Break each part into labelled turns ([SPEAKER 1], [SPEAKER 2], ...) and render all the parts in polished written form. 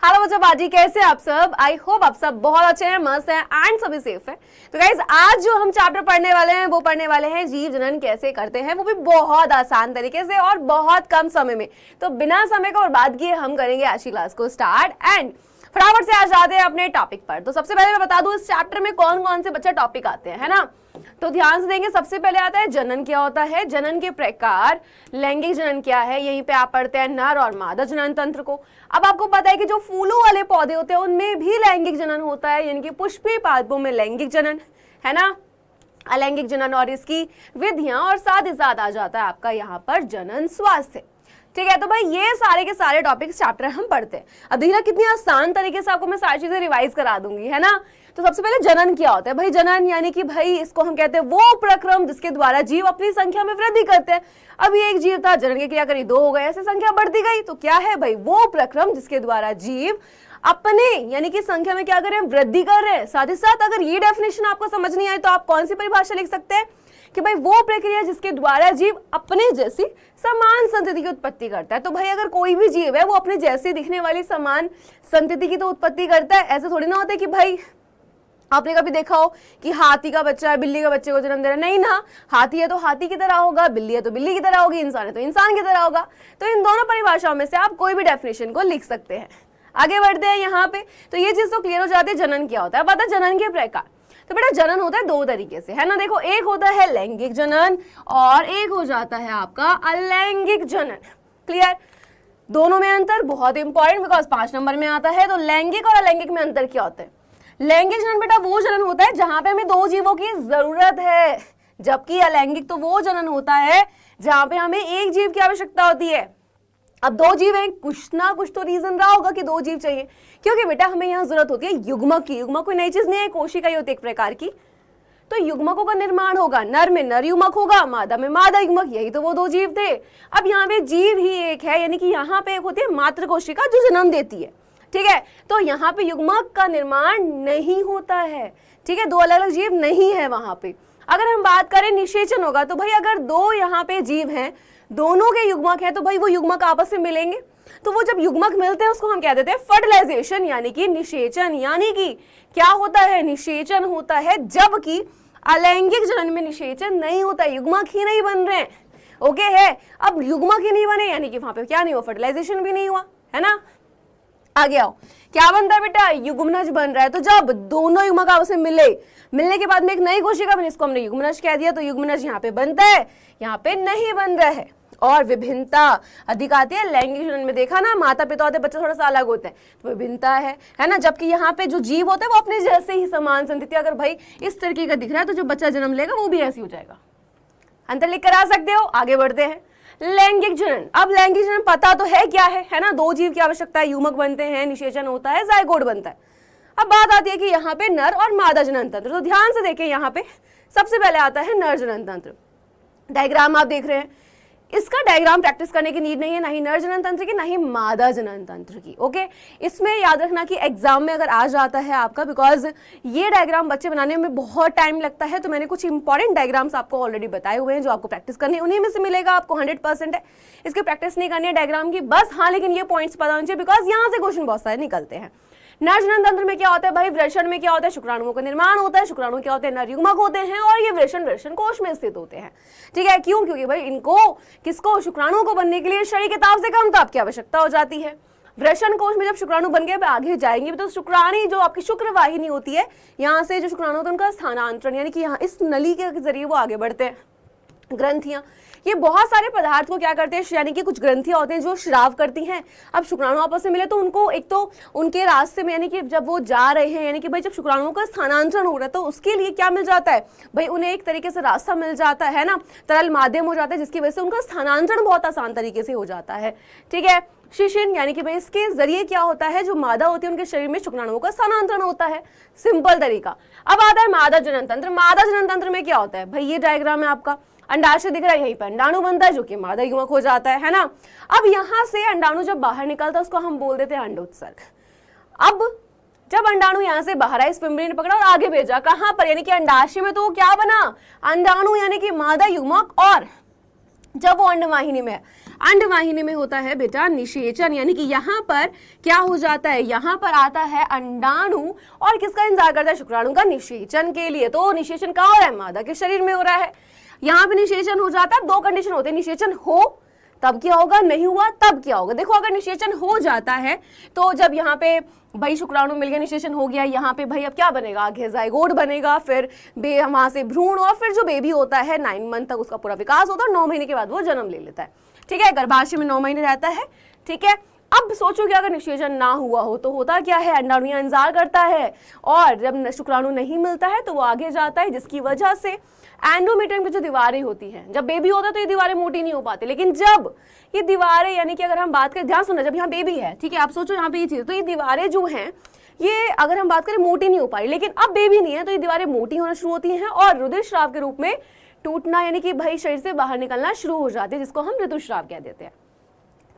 [SPEAKER 1] Hello बच्चों, बाजी कैसे आप सब? आई होप आप सब बहुत अच्छे हैं, मस्त हैं एंड सभी सेफ है। तो गाइज आज जो हम चैप्टर पढ़ने वाले हैं वो पढ़ने वाले हैं जीव जनन कैसे करते हैं, वो भी बहुत आसान तरीके से और बहुत कम समय में। तो बिना समय को बर्बाद किए हम करेंगे आज की क्लास को स्टार्ट एंड फटाफट से आज जाते हैं अपने टॉपिक पर। तो सबसे पहले मैं बता दूं इस चैप्टर में कौन कौन से बच्चे टॉपिक आते हैं, है ना। तो ध्यान से देंगे। सबसे पहले आता है जनन क्या होता है, जनन के प्रकार, लैंगिक जनन क्या है, यहीं पे आप पढ़ते हैं नर और मादा जनन तंत्र को। अब आपको पता है कि जो फूलों वाले पौधे होते हैं उनमें भी लैंगिक जनन होता है, यानी कि पुष्पीय पादपों में लैंगिक जनन, है ना, अलैंगिक जनन और इसकी विधियां, और साथ ही साथ आ जाता है आपका यहाँ पर जनन स्वास्थ्य। ठीक है, तो भाई ये सारे के सारे टॉपिक्स चैप्टर हम पढ़ते हैं। अब देखिए कितनी आसान तरीके से आपको मैं सारी चीजें रिवाइज करा दूंगी, है ना। तो सबसे पहले जनन क्या होता है भाई? जनन यानी कि भाई इसको हम कहते हैं वो प्रक्रम जिसके द्वारा जीव अपनी संख्या में वृद्धि करते हैं। अभी एक जीव था, जनन की क्रिया करी, 2 हो गए, ऐसे संख्या बढ़ती गई। तो क्या है भाई? वो प्रक्रम जिसके द्वारा जीव अपने यानी कि संख्या में क्या कर रहे हैं? वृद्धि कर रहे हैं। साथ ही साथ अगर ये डेफिनेशन आपको समझ नहीं आए तो आप कौन सी परिभाषा लिख सकते हैं कि भाई वो प्रक्रिया जिसके द्वारा जीव अपने जैसी समान संतति की उत्पत्ति करता है। तो भाई अगर कोई भी जीव है वो अपने जैसी दिखने वाली समान संतति की तो उत्पत्ति करता है। ऐसे थोड़ी ना होता है कि भाई आपने कभी देखा हो कि हाथी का बच्चा है बिल्ली का बच्चे को जन्म दे रहा है, नहीं ना। हाथी है तो हाथी की तरह होगा, बिल्ली है तो बिल्ली की तरह होगी, इंसान है तो इंसान की तरह होगा। तो इन दोनों परिभाषाओं में से आप कोई भी डेफिनेशन को लिख सकते हैं। आगे बढ़ते हैं यहाँ पे। तो ये चीज तो क्लियर हो जाती है जनन क्या होता है। अब आता है जनन के प्रकार। तो बेटा जनन होता है 2 तरीके से, है ना। देखो, एक होता है लैंगिक जनन और एक हो जाता है आपका अलैंगिक जनन। क्लियर? दोनों में अंतर बहुत इंपॉर्टेंट, बिकॉज 5 नंबर में आता है। तो लैंगिक और अलैंगिक में अंतर क्या होता है? लैंगिक जनन बेटा वो जनन होता है जहां पे हमें 2 जीवों की जरूरत है, जबकि अलैंगिक तो वो जनन होता है जहां पे हमें एक जीव की आवश्यकता होती है। अब 2 जीव हैं, कुछ ना कुछ तो रीजन रहा होगा कि 2 जीव चाहिए, क्योंकि बेटा हमें यहाँ जरूरत होती है युग्मक की। युग्मक कोई नई चीज नहीं है, कोशिका ही होती है एक प्रकार की। तो युग्मकों का निर्माण होगा, नर में नर युग्मक होगा, मादा में मादा युग्मक। यही तो वो 2 जीव थे। अब यहाँ पे जीव ही एक है, यानी कि यहाँ पे एक होती है मातृ कोशिका जो जन्म देती है। ठीक है, तो यहाँ पे युग्मक का निर्माण नहीं होता है। ठीक है, 2 अलग अलग जीव नहीं है वहां पे। अगर हम बात करें निषेचन होगा, तो भाई अगर 2 यहाँ पे जीव हैं, दोनों के युग्मक है, तो भाई वो युग्मक आपस में मिलेंगे। तो वो जब युग्मक मिलते हैं उसको हम कह देते हैं फर्टिलाइजेशन, यानी कि निषेचन। यानी कि क्या होता है? निषेचन होता है, जबकि अलैंगिक जनन में निषेचन नहीं होता है, युग्मक ही नहीं बन रहे हैं। ओके है। अब युग्मक ही नहीं बने यानी कि वहां पे क्या नहीं हुआ? फर्टिलाइजेशन भी नहीं हुआ, है ना। आगे आओ, क्या बनता है बेटा? युग्मनज बन रहा है। तो जब दोनों युग्मक आपस में मिलने के बाद में एक नई कोशिका बनी, इसको हमने युग्मनज कह दिया। तो युग्मनज यहाँ पे बनता है, यहाँ पे नहीं बन रहा है। और विभिन्नता अधिक आती है लैंगिक जनन में। देखा ना, माता पिता होते बच्चे थोड़ा सा अलग होते हैं, तो विभिन्नता है ना। जबकि यहाँ पे जो जीव होते हैं वो अपने जैसे ही समान संतति, अगर भाई इस तरीके का दिख रहा है तो जो बच्चा जन्म लेगा वो भी ऐसे हो जाएगा। अंतर लिख कर आ सकते हो। आगे बढ़ते हैं, लैंगिक जनन। अब लैंगिक जनन पता तो है क्या है ना। 2 जीव की आवश्यकता है, युग्मक बनते हैं, निषेचन होता है, जायगोट बनता है। अब बात आती है कि यहाँ पे नर और मादा जनन तंत्र। तो ध्यान से देखें, यहाँ पे सबसे पहले आता है नर जनन तंत्र। डायग्राम आप देख रहे हैं, इसका डायग्राम प्रैक्टिस करने की नीड नहीं है, ना ही नर जनन तंत्र की ना ही मादा जनन तंत्र की। ओके, इसमें याद रखना कि एग्जाम में अगर आ जाता है आपका, बिकॉज ये डायग्राम बच्चे बनाने में बहुत टाइम लगता है, तो मैंने कुछ इंपॉर्टेंट डायग्राम्स आपको ऑलरेडी बताए हुए हैं जो आपको प्रैक्टिस करनी है, उन्हीं में से मिलेगा आपको 100% है। इसकी प्रैक्टिस नहीं करनी है डायग्राम की बस, हाँ, लेकिन ये पॉइंट्स पता होने चाहिए, बिकॉज यहाँ से क्वेश्चन बहुत सारे निकलते हैं। नर जनन तंत्र में क्या होता है भाई? वृषण में क्या होता है? शुक्राणुओं का निर्माण होता है। शुक्राणु क्या होते हैं? नर युग्मक होते हैं, और ये वृषण कोश में स्थित होते हैं। ठीक है, क्यों? क्योंकि भाई इनको किसको? शुक्राणुओं को बनने के लिए शरीर के ताप से कम ताप की आवश्यकता हो जाती है। वृषण कोश में जब शुक्राणु बन गए, आगे जाएंगे तो शुक्राणी जो आपकी शुक्र वाहिनी होती है, यहाँ से जो शुक्राणु होता है उनका स्थानांतरण, यानी कि यहाँ इस नली के जरिए वो आगे बढ़ते हैं। ग्रंथियां, ये बहुत सारे पदार्थ को क्या करते हैं, यानी कि कुछ ग्रंथियां होते हैं जो श्राव करती हैं। अब शुक्राणु आपस में मिले तो उनको एक तो उनके रास्ते में, यानी कि जब वो जा रहे हैं, यानी कि भाई जब शुक्राणुओं का स्थानांतरण हो रहा है तो उसके लिए क्या मिल जाता है भाई? उन्हें एक तरीके से रास्ता मिल जाता है ना, तरल माध्यम हो जाता है, जिसकी वजह से उनका स्थानांतरण बहुत आसान तरीके से हो जाता है। ठीक है, शिशिन, यानी कि भाई इसके जरिए क्या होता है, जो मादा होती है उनके शरीर में शुक्राणुओं का स्थानांतरण होता है। सिंपल तरीका। अब आता है मादा जनन तंत्र। मादा जनन तंत्र में क्या होता है भाई? ये डायग्राम है आपका, अंडाशय दिख रहा है, यहीं पर अंडाणु बनता है जो कि मादा युग्मक हो जाता है ना। अब यहाँ से अंडाणु जब बाहर निकलता है उसको हम बोल देते हैं अंडोत्सर्ग। अब जब अंडाणु यहाँ से बाहर आया, इस पिंपली ने पकड़ा और आगे भेजा, कहाँ पर? यानी कि अंडाशय में तो क्या बना? अंडाणु यानी कि मादा युग्मक और जब वो अंडवाहिनी में है, अंडवाहिनी में होता है बेटा निषेचन, यानी कि यहाँ पर क्या हो जाता है, यहाँ पर आता है अंडाणु और किसका इंतजार करता है, शुक्राणु का निषेचन के लिए। तो निषेचन कहाँ हो रहा है, मादा के शरीर में हो रहा है। यहाँ पे निषेचन हो जाता है, दो कंडीशन होते हैं, निषेचन हो तब क्या होगा, नहीं हुआ तब क्या होगा। देखो अगर निषेचन हो जाता है तो जब यहाँ पे भाई शुक्राणु मिल गया, निषेचन हो गया, यहाँ पे भाई अब क्या बनेगा, आगे जाइगोट बनेगा, फिर वहां से भ्रूण, और फिर जो बेबी होता है 9 मंथ तक उसका पूरा विकास होता है, 9 महीने के बाद वो जन्म ले लेता है। ठीक है, गर्भाशय में 9 महीने रहता है। ठीक है, अब सोचो कि अगर निषेचन ना हुआ हो तो होता क्या है, अंडाणु इंतजार करता है और जब शुक्राणु नहीं मिलता है तो वो आगे जाता है, जिसकी वजह से एंडोमेट्रियम की जो दीवारें होती हैं, जब बेबी होता है तो ये दीवारें मोटी नहीं हो पाती, लेकिन जब ये दीवारें, यानी कि अगर हम बात करें, ध्यान सुनना, जब यहाँ बेबी है, ठीक है, आप सोचो यहाँ पे ये चीज, तो ये दीवारें जो हैं ये अगर हम बात करें मोटी नहीं हो पा रही, लेकिन अब बेबी नहीं है तो ये दीवारें मोटी होना शुरू होती हैं और रुधिरस्राव के रूप में टूटना, यानी कि भाई शरीर से बाहर निकलना शुरू हो जाती है, जिसको हम ऋतुस्राव कह देते हैं।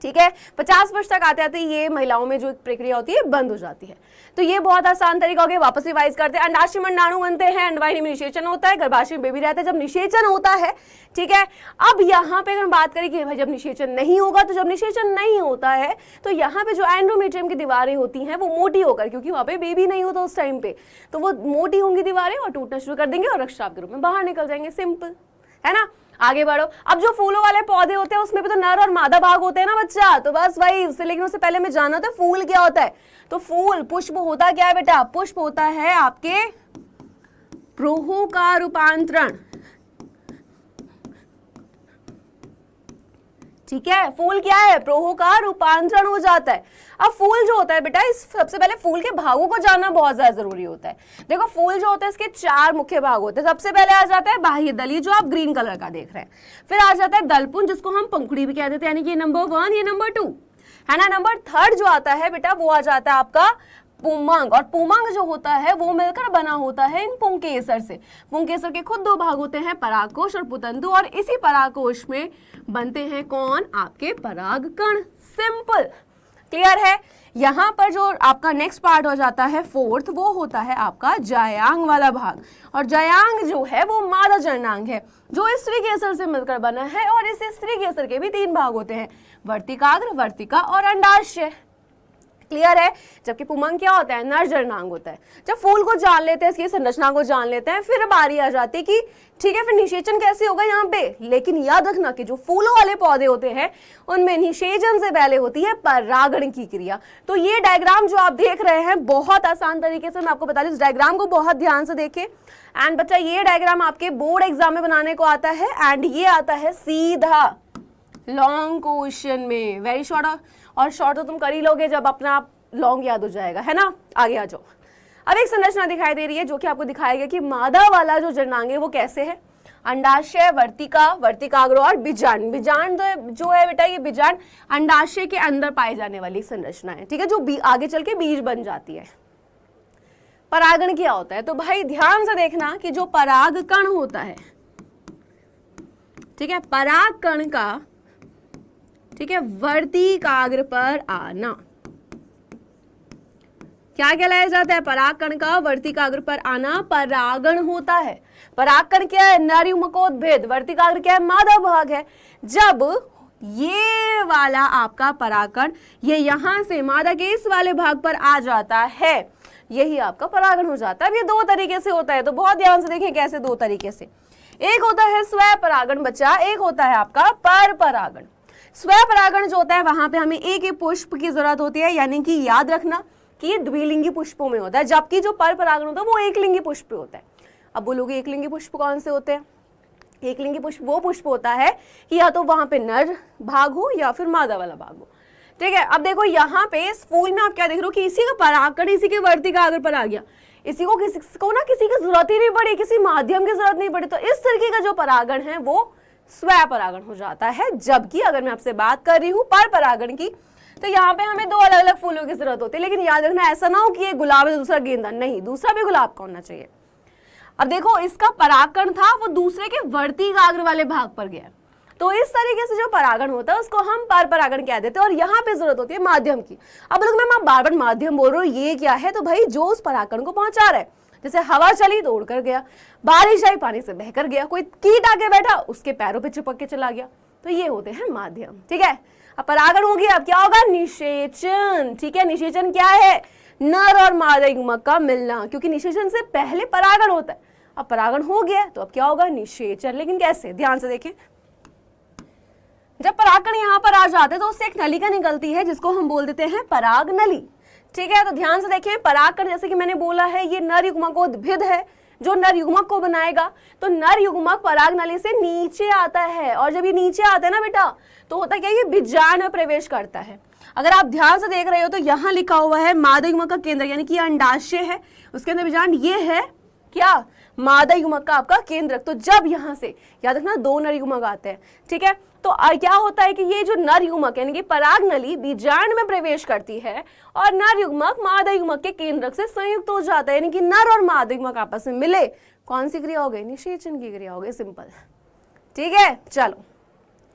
[SPEAKER 1] ठीक है, 50 वर्ष तक आते आते ये महिलाओं में जो एक प्रक्रिया होती है बंद हो जाती है। तो ये बहुत आसान तरीका हो गया, वापस रिवाइज करते हैं। अंडाशय में अंडाणु बनते हैं, अंडवाहिनी में निषेचन होता है, गर्भाशय में बेबी रहता है, जब निषेचन होता है। ठीक है, अब यहाँ पे अगर हम बात करें कि भाई जब निषेचन नहीं होगा, तो जब निषेचन नहीं होता है तो यहाँ पे जो एंडोमेट्रियम की दीवारें होती हैं वो मोटी होकर, क्योंकि वहाँ पे बेबी नहीं होता उस टाइम पे, तो वो मोटी होंगी दीवारें और टूटना शुरू कर देंगे और रक्तस्राव के रूप में बाहर निकल जाएंगे। सिंपल है ना। आगे बढ़ो। अब जो फूलों वाले पौधे होते हैं उसमें भी तो नर और मादा भाग होते हैं ना बच्चा, तो बस वही उससे, लेकिन उससे पहले मैं जानना था फूल क्या होता है। तो फूल, पुष्प होता क्या है बेटा, पुष्प होता है आपके प्रोहो का रूपांतरण। ठीक है, फूल क्या है, प्रोहो का रूपांतरण हो जाता है। अब फूल जो होता है बेटा, इस सबसे पहले फूल के भागों को जानना बहुत ज्यादा जरूरी होता है। देखो फूल जो होता है इसके 4 मुख्य भाग होते हैं। सबसे पहले आ जाता है बाह्य दली, जो आप ग्रीन कलर का देख रहे हैं। फिर आ जाता है दलपुंज, जिसको हम पंखुड़ी भी कह देते हैं, यानी कि नंबर 1, ये नंबर 2 है ना। नंबर 3 जो आता है बेटा वो आ जाता है आपका पुंमांग, और पुंमांग जो होता है वो मिलकर बना होता है इन पुंकेसर से। पुंकेसर के खुद 2 भाग होते हैं, परागकोश और पुतंतु, और इसी परागकोश में बनते हैं कौन, आपके परागकण। सिंपल, क्लियर है। यहाँ पर जो आपका नेक्स्ट पार्ट हो जाता है 4th, वो होता है आपका जायांग वाला भाग, और जायांग जो है वो मादा जननांग है, जो इस स्त्री केसर से मिलकर बना है, और इस स्त्री केसर के भी 3 भाग होते हैं, वर्तिकाग्र, वर्तिका और अंडाशय। क्लियर है। जबकि पुंमांग क्या होता है, नर जननांग होता है। जब फूल को जान लेते हैं, इसकी संरचना को जान लेते हैं, फिर बारी आ जाती है कि ठीक है फिर निषेचन कैसे होगा यहाँ पे। लेकिन याद रखना कि जो फूलों वाले पौधे होते हैं उनमें निषेचन से पहले होती है परागण की क्रिया। तो ये डायग्राम जो आप देख रहे हैं बहुत आसान तरीके से मैं आपको बता दूं, इस डायग्राम को बहुत ध्यान से देखें। एंड बच्चा ये डायग्राम आपके बोर्ड एग्जाम में बनाने को आता है, एंड ये आता है सीधा लॉन्ग क्वेश्चन में। वेरी शॉर्ट, और शॉर्ट तो तुम कर ही लोगे जब अपना आप लॉन्ग याद हो जाएगा, है ना। आगे आ जाओ। अब एक संरचना दिखाई दे रही है जो कि आपको दिखाएगा कि मादा वाला जो जननांग है वो कैसे है। अंडाशय, वर्तिका, वर्तिकाग्र और बीजांड। बीजांड जो है बेटा, ये बीजांड अंडाशय के अंदर पाई जाने वाली संरचना है, ठीक है, जो आगे चल के बीज बन जाती है। परागण क्या होता है, तो भाई ध्यान से देखना कि जो परागकण होता है, ठीक है, परागकण का, ठीक है, वर्तिकाग्र पर आना क्या कहलाया जाता है, परागकण का वर्तिकाग्र पर आना परागण होता है। परागकण क्या है, नारीमकोद्भेद, वर्तिकाग्र क्या है, मादा भाग है। जब ये वाला आपका परागकण ये यहां से मादा के इस वाले भाग पर आ जाता है, यही आपका परागण हो जाता है। अब ये 2 तरीके से होता है, तो बहुत ध्यान से देखें कैसे 2 तरीके से। एक होता है स्वयं परागण बच्चा, एक होता है आपका पर परागण। स्वयं परागण जो होता है वहां पे हमें एक ही पुष्प की जरूरत होती है, यानी कि याद रखना कि ये द्विलिंगी पुष्पों में होता है, जबकि जो पर परागण होता है वो एकलिंगी पुष्प पे होता है। अब बोलोगे एकलिंगी पुष्प कौन से होते हैं। एकलिंगी पुष्प वो पुष्प होता है कि या तो वहां पे नर भाग हो या फिर मादा वाला भाग हो, ठीक है। अब देखो यहाँ पे इस फूल में आप क्या देख रहे हो कि इसी का परागकण इसी के वर्तिकाग्र पर आ गया, इसी को किसी की जरूरत ही नहीं पड़ी, किसी माध्यम की जरूरत नहीं पड़ी, तो इस तरीके का जो परागण है वो स्वयं परागण हो जाता है। जबकि अगर मैं आपसे बात कर रही हूँ पर परागण की, तो यहाँ पे हमें 2 अलग अलग फूलों की जरूरत होती है। लेकिन याद रखना ऐसा ना हो कि ये गुलाब है दूसरा गेंदा, नहीं, दूसरा भी गुलाब का होना चाहिए। अब देखो इसका परागकण था वो दूसरे के वर्तिकाग्र वाले भाग पर गया, तो इस तरीके से जो परागण होता है उसको हम पर परागण कह देते हैं, और यहाँ पे जरूरत होती है माध्यम की। अब लोग मैं बार बार माध्यम बोल रहा हूँ, ये क्या है, तो भाई जो उस परागकण को पहुंचा रहा है, जैसे हवा चली तो उड़कर गया, बारिश आई पानी से बहकर गया, कोई कीट आके बैठा उसके पैरों पे चिपक के चला गया, तो ये होते हैं माध्यम। ठीक है, अब परागण हो गया, अब क्या होगा? निषेचन। ठीक है, निषेचन क्या है? नर और मादा युग्मक का मिलना, क्योंकि निषेचन से पहले परागण होता है। अब परागण हो गया तो अब क्या होगा? निषेचन। लेकिन कैसे? ध्यान से देखें, जब परागकण यहाँ पर आ जाते हैं तो उससे एक नलिका निकलती है जिसको हम बोल देते हैं पराग नली। ठीक है, तो ध्यान से देखें, परागकण जैसे कि मैंने बोला है ये नर युग्मकोद्भिद है जो नर युग्मक को बनाएगा। तो नर युग्मक पराग नली से नीचे आता है, और जब ये नीचे आता है ना बेटा तो होता क्या है? ये बीजांड में प्रवेश करता है। अगर आप ध्यान से देख रहे हो तो यहाँ लिखा हुआ है मादा युग्मक का केंद्र, यानी कि अंडाशय है, उसके अंदर बीजांड ये है क्या? मादा युग्मक का आपका केंद्रक। तो जब यहाँ से याद रखना 2 नर युग्मक आते हैं। ठीक है, तो क्या होता है कि ये जो नर युग्मक यानी कि पराग नली बीजांड में प्रवेश करती है और नर युग्मक मादा युग्मक के केंद्रक से संयुक्त हो जाता है, यानी कि नर और मादा युग्मक आपस में मिले। कौन सी क्रिया हो गई? निषेचन की क्रिया हो गई, सिंपल। ठीक है, चलो,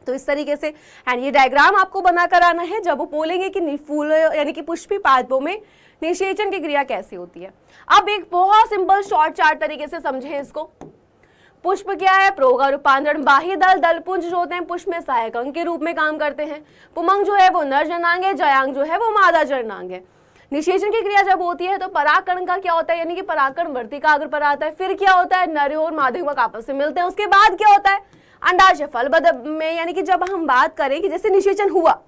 [SPEAKER 1] तो इस तरीके से एंड ये डायग्राम आपको बना कर आना है जब वो बोलेंगे कि फूल यानी कि पुष्पी पादपों में निषेचन की क्रिया कैसी होती है। अब एक बहुत सिंपल शॉर्ट चार्ट तरीके से समझें इसको। पुष्प क्या है? प्रोग का रूपांतरण, बाह्य दल दलपुंज जो होते हैं पुष्प में सहायक अंग के रूप में काम करते हैं। पुमंग जो है वो नर जनांग है, जयांग जो है वो मादा जनांग है। निषेचन की क्रिया जब होती है तो परागकण का क्या होता है? यानी कि परागकण वर्तिकाग्र पर आता है। फिर क्या होता है? नर और मादा युग्मक आपस में मिलते हैं। उसके बाद क्या होता है? अंडाशय फल में, यानी कि जब हम बात करें कि जैसे निषेचन हुआ,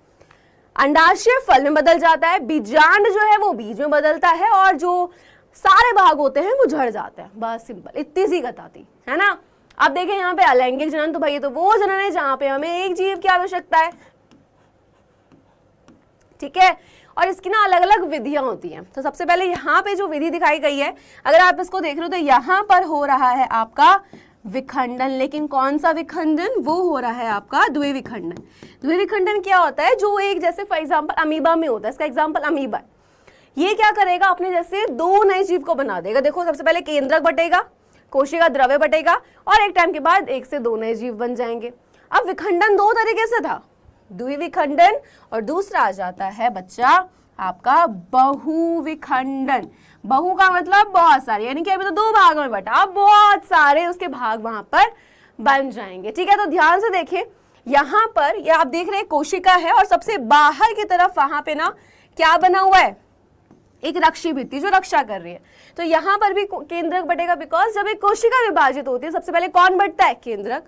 [SPEAKER 1] अंडाशय फल में बदल जाता है, बीजांड जो है वो बीज में बदलता है, और जो सारे भाग होते हैं वो झड़ जाते हैं। बस सिंपल, इतनी सी कथा थी, है ना। अब देखें यहाँ पे अलैंगिक जनन, तो भाई ये तो वो जनन है जहां पे हमें एक जीव की आवश्यकता है। ठीक है, और इसकी ना अलग अलग विधियां होती हैं। तो सबसे पहले यहाँ पे जो विधि दिखाई गई है, अगर आप इसको देख रहे हो तो यहाँ पर हो रहा है आपका विखंडन। लेकिन कौन सा विखंडन? वो हो रहा है आपका द्विविखंडन। द्विविखंडन क्या होता है? जो एक जैसे फॉर एग्जांपल अमीबा में होता है, इसका एग्जांपल अमीबा। ये क्या करेगा? अपने जैसे 2 नए जीव को बना देगा। देखो, सबसे पहले केंद्रक बटेगा, कोशिका द्रव्य बटेगा, और एक टाइम के बाद 1 से 2 नए जीव बन जाएंगे। अब विखंडन 2 तरीके से था, द्विविखंडन, और दूसरा आ जाता है बच्चा आपका बहुविखंडन। बहु का मतलब बहुत सारे, यानी कि अभी तो 2 भागों में बटा, अब बहुत सारे उसके भाग वहां पर बन जाएंगे। ठीक है, तो ध्यान से देखें, यहाँ पर ये आप देख रहे हैं कोशिका है, और सबसे बाहर की तरफ वहां पे ना क्या बना हुआ है? एक रक्षी भित्ति जो रक्षा कर रही है। तो यहाँ पर भी केंद्रक बटेगा, बिकॉज जब एक कोशिका विभाजित होती है सबसे पहले कौन बटता है? केंद्रक,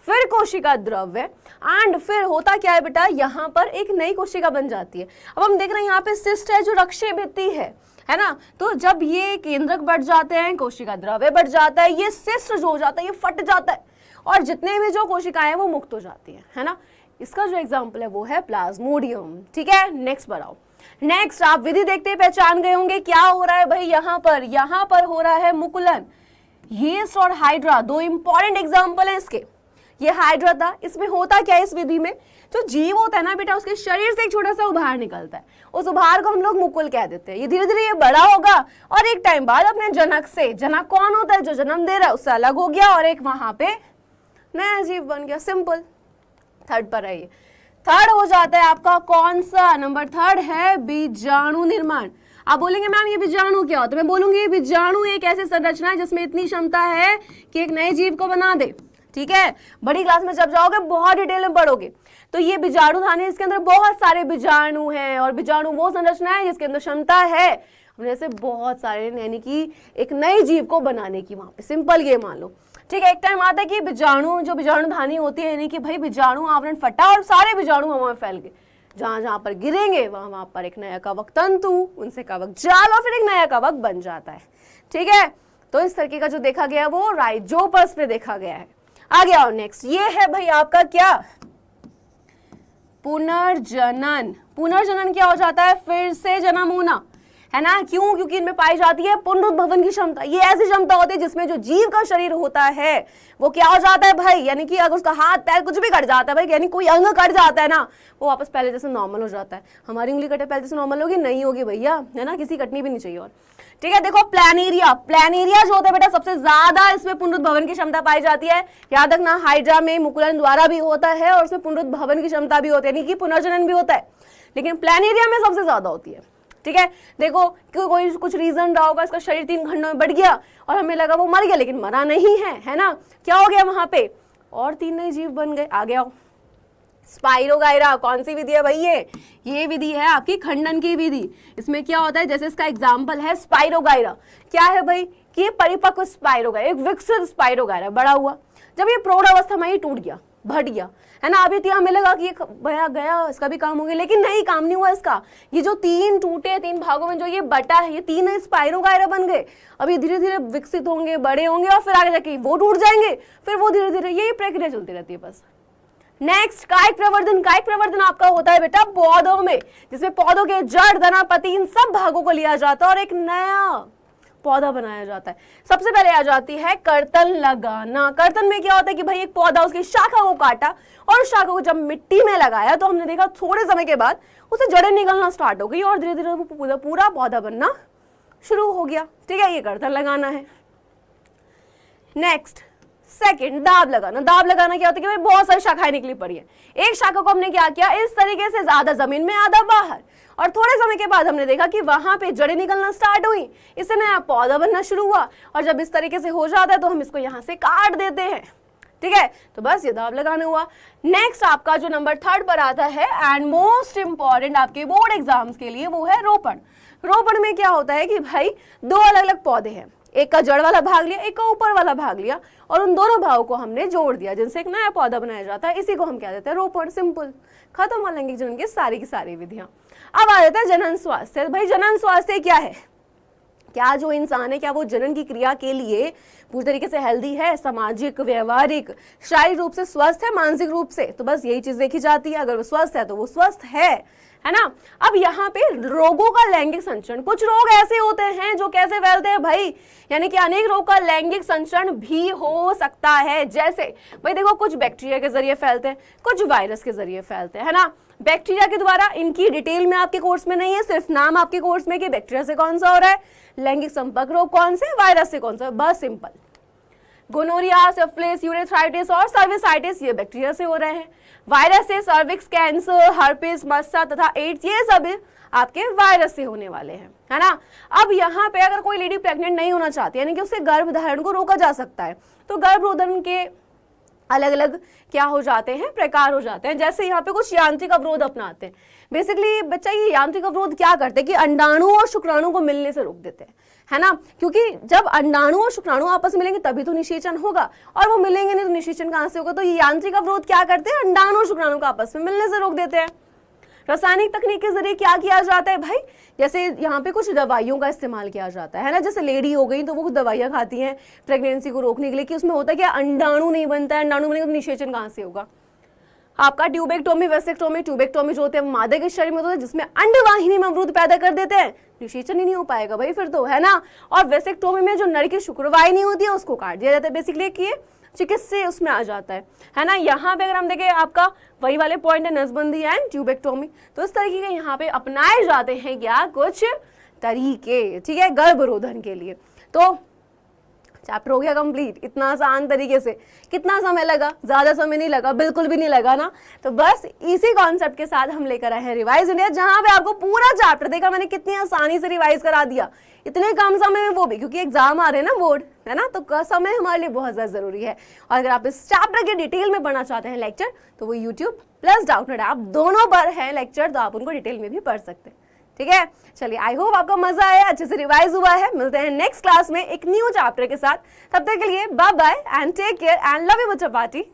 [SPEAKER 1] फिर कोशिका द्रव्य, एंड फिर होता क्या है बेटा? यहाँ पर एक नई कोशिका बन जाती है। अब हम देख रहे हैं यहाँ पे सिस्ट है जो रक्षी भित्ति है ना। तो जब ये केंद्रक बढ़ जाते हैं, कोशिका द्रव्य बढ़ जाता है, ये सिस्ट जो हो जाता है ये फट जाता है, और जितने भी जो कोशिकाएं हैं वो मुक्त हो जाती है ना। इसका जो एग्जाम्पल है वो है प्लाज्मोडियम। ठीक है, नेक्स्ट बढ़ाओ। नेक्स्ट आप विधि देखते पहचान गए होंगे क्या हो रहा है भाई? यहाँ पर हो रहा है मुकुलन। यीस्ट और हाइड्रा 2 इंपॉर्टेंट एग्जाम्पल है इसके। ये हाइड्रा था, इसमें होता क्या है इस विधि में? जो जीव होता है ना बेटा, उसके शरीर से एक छोटा सा उभार निकलता है, उस उभार को हम लोग मुकुल कह देते हैं। ये धीरे धीरे ये बड़ा होगा, और एक टाइम बाद अपने जनक से, जनक कौन होता है? जो जन्म दे रहा है, उससे अलग हो गया, और एक वहां पे नया जीव बन गया। सिंपल। थर्ड पर है, ये थर्ड हो जाता है आपका कौन सा? नंबर 3 है बीजाणु निर्माण। आप बोलेंगे मैम ये बीजाणु क्या होता है? मैं बोलूंगी ये बीजाणु एक ऐसी संरचना है जिसमें इतनी क्षमता है कि एक नए जीव को बना दे। ठीक है, बड़ी क्लास में जब जाओगे बहुत डिटेल में पढ़ोगे। तो ये बीजाणु धानी, इसके अंदर बहुत सारे बीजाणु हैं, और बीजाणु वो संरचना है जिसके अंदर क्षमता है अपने से बहुत सारे, यानी कि एक नए जीव को बनाने की। वहां पे सिंपल ये मान लो। ठीक है, एक टाइम आता है कि बीजाणु, जो बीजाणु धानी होती है, यानी कि भाई बीजाणु आवरण फटा और सारे बीजाणु हवा में फैल गए, जहां जहां पर गिरेंगे वहां पर एक नया कवक तंतु, उनसे कवक जाल, और फिर एक नया कवक बन जाता है। ठीक है, तो इस तरीके का जो देखा गया वो राइजोपस पे देखा गया है। आगे आओ, नेक्स्ट ये है भाई आपका क्या? पुनर्जनन। पुनर्जनन क्या हो जाता है? फिर से जन्म होना, है ना। क्यों? क्योंकि इनमें पाई जाती है पुनरुद्भवन की क्षमता। ये ऐसी क्षमता होती है जिसमें जो जीव का शरीर होता है वो क्या हो जाता है भाई, यानी कि अगर उसका हाथ पैर कुछ भी कट जाता है भाई, यानी कोई अंग कट जाता है ना, वो वापस पहले जैसे नॉर्मल हो जाता है। हमारी उंगली कटे पहले जैसे नॉर्मल होगी? नहीं होगी भैया, है ना, किसी कटनी भी नहीं चाहिए। और ठीक है, देखो प्लानेरिया, प्लानेरिया जो होता है बेटा सबसे ज्यादा इसमें पुनरुद्भवन की क्षमता पाई जाती है। याद रखना, हाइड्रा में मुकुलन द्वारा भी होता है और उसमें पुनरुद्भवन की क्षमता भी होती है, यानी कि पुनर्जनन भी होता है, लेकिन प्लानेरिया में सबसे ज्यादा होती है। ठीक है, देखो कोई कुछ रीजन रहा होगा, इसका शरीर 3 खंडों में बढ़ गया और हमें लगा वो मर गया, लेकिन मरा नहीं है, है ना। क्या हो गया वहां पे? और 3 नए जीव बन गए। आ गया स्पाइरोगायरा कौन सी विधि है भाई? ये विधि है आपकी खंडन की विधि। इसमें क्या होता है, जैसे इसका एग्जाम्पल है स्पाइरोगायरा, क्या है भाई कि ये परिपक्व स्पाइरोगायरा, एक विकसित स्पाइरोगायरा बड़ा हुआ, जब ये प्रौढ़ अवस्था में ही टूट गया, भट गया, है ना। अभी हमें लगा कि ये गया इसका भी काम हो गया, लेकिन नहीं, काम नहीं हुआ इसका। ये जो तीन टूटे, तीन भागों में जो ये बटा है, ये तीन स्पाइरोगायरा बन गए। अभी धीरे धीरे विकसित होंगे, बड़े होंगे और फिर आगे जाके वो टूट जाएंगे, फिर वो धीरे धीरे, यही प्रक्रिया चलती रहती है बस। नेक्स्ट कायिक प्रवर्धन। कायिक प्रवर्धन आपका होता है बेटा पौधों में, जिसमें पौधों के जड़, तना, पत्ती, इन सब भागों को लिया जाता है और एक नया पौधा बनाया जाता है। सबसे पहले आ जाती है कर्तन लगाना। कर्तन में क्या होता है कि भाई एक पौधा, उसकी शाखा को काटा और उस शाखा को जब मिट्टी में लगाया तो हमने देखा थोड़े समय के बाद उसे जड़ें निकलना स्टार्ट हो गई और धीरे धीरे वो पूरा पौधा बनना शुरू हो गया। ठीक है, ये कर्तन लगाना है। नेक्स्ट सेकंड दाब लगाना। दाब लगाना क्या होता है कि भाई बहुत सारी शाखाएं निकली पड़ी है, एक शाखा को हमने क्या किया, इस तरीके से ज्यादा जमीन में, आधा बाहर, और थोड़े समय के बाद हमने देखा कि वहां पे जड़ें निकलना स्टार्ट हुई, इससे नया पौधा बनना शुरू हुआ। और जब इस तरीके से हो जाता है तो हम इसको यहाँ से काट देते हैं। ठीक है, तो बस ये दाब लगाना हुआ। नेक्स्ट आपका जो नंबर 3 पर आता है एंड मोस्ट इंपॉर्टेंट आपके बोर्ड एग्जाम्स के लिए, वो है रोपण। रोपण में क्या होता है कि भाई दो अलग अलग पौधे हैं, एक का जड़ वाला भाग लिया, एक का ऊपर वाला भाग लिया, और उन दोनों भागों को हमने जोड़ दिया, जिनसे एक नया पौधा बनाया जाता है। इसी को हम क्या देते हैं, रोपण। सिंपल, खत्म हो लैंगिक जनन की सारी विधियां। अब आ जाता है जनन स्वास्थ्य। भाई जनन स्वास्थ्य क्या है? क्या जो इंसान है, क्या वो जनन की क्रिया के लिए पूरी तरीके से हेल्दी है, सामाजिक, व्यवहारिक, शारीरिक रूप से स्वस्थ है, मानसिक रूप से? तो बस यही चीज देखी जाती है। अगर वो स्वस्थ है तो वो स्वस्थ है ना। अब यहाँ पे रोगों का लैंगिक संचरण, कुछ रोग ऐसे होते हैं जो कैसे फैलते हैं भाई, यानी कि अनेक रोग का लैंगिक संचरण भी हो सकता है। जैसे भाई देखो, कुछ बैक्टीरिया के जरिए फैलते हैं, कुछ वायरस के जरिए फैलते हैं, है ना। बैक्टीरिया के द्वारा, इनकी डिटेल में आपके कोर्स में नहीं है, सिर्फ नाम आपके कोर्स में कि बैक्टीरिया से कौन सा हो रहा है, लैंगिक संपर्क रोग कौन से, वायरस से कौन सा, बस सिंपल। गोनोरिया, सिफिलिस, यूरेथ्राइटिस और सर्विसाइटिस ये बैक्टीरिया से हो रहे हैं। वायरस से सर्विक्स कैंसर, हर्पिस, मस्सा तथा एड्स, ये सब आपके वायरस से होने वाले हैं, है ना। अब यहाँ पे अगर कोई लेडी प्रेग्नेंट नहीं होना चाहती, यानी कि उसके गर्भधारण को रोका जा सकता है, तो गर्भरोधन के अलग अलग क्या हो जाते हैं, प्रकार हो जाते हैं। जैसे यहाँ पे कुछ यांत्रिक अवरोध अपनाते हैं। बेसिकली बच्चा ये यांत्रिक अवरोध क्या करते हैं कि अंडाणु और शुक्राणु को मिलने से रोक देते हैं, है ना। क्योंकि जब अंडाणु और शुक्राणु आपस में मिलेंगे तभी तो निषेचन होगा, और वो मिलेंगे नहीं तो निषेचन कहां से होगा। तो ये यांत्रिक अवरोध क्या करते हैं, अंडाणु और शुक्राणु को आपस में मिलने से रोक देते हैं। रासायनिक तकनीक के जरिए क्या किया जाता है भाई, जैसे यहाँ पे कुछ दवाइयों का इस्तेमाल किया जाता है ना। जैसे लेडी हो गई तो वो कुछ दवाइयाँ खाती हैं प्रेगनेंसी को रोकने के लिए, कि उसमें होता है कि अंडाणु नहीं बनता है, अंडाणु बनेगा तो निषेचन कहाँ से होगा। आपका ट्यूबेक्टोमी, वेसेक्टोमी, ट्यूबेक्टोमी जो होते हैं मादा के शरीर में होते हैं, जिसमें अंडवाहिनी में अवरोध पैदा कर देते हैं, निषेचन ही नहीं हो पाएगा भाई फिर तो, है ना। और वेसेक्टोमी में जो नर की शुक्रवाहिनी होती है उसको काट दिया जाता है, बेसिकली कि चिकित्सा उसमें आ जाता है ना। यहाँ पे अगर हम देखें आपका वही वाले पॉइंट है, नसबंदी एंड ट्यूबेक्टोमी। तो इस तरीके के यहाँ पे अपनाए जाते हैं क्या कुछ तरीके, ठीक है, गर्भरोधन के लिए। तो चैप्टर हो गया कंप्लीट इतना आसान तरीके से। कितना समय लगा, ज्यादा समय नहीं लगा, बिल्कुल भी नहीं लगा ना। तो बस इसी कॉन्सेप्ट के साथ हम लेकर आए हैं रिवाइज इंडिया, जहां पे आपको पूरा चैप्टर देखा मैंने कितनी आसानी से रिवाइज करा दिया, इतने कम समय में, वो भी क्योंकि एग्जाम आ रहे हैं ना बोर्ड, है ना। तो समय हमारे लिए बहुत ज्यादा जरूरी है। और अगर आप इस चैप्टर के डिटेल में पढ़ना चाहते हैं लेक्चर, तो वो यूट्यूब प्लस डाउटनेट ऐप दोनों पर है लेक्चर, तो आप उनको डिटेल में भी पढ़ सकते हैं। ठीक है, चलिए आई होप आपको मजा आया, अच्छे से रिवाइज हुआ है। मिलते हैं नेक्स्ट क्लास में एक न्यू चैप्टर के साथ। तब तक के लिए bye bye and take care and love you बच्चा पार्टी।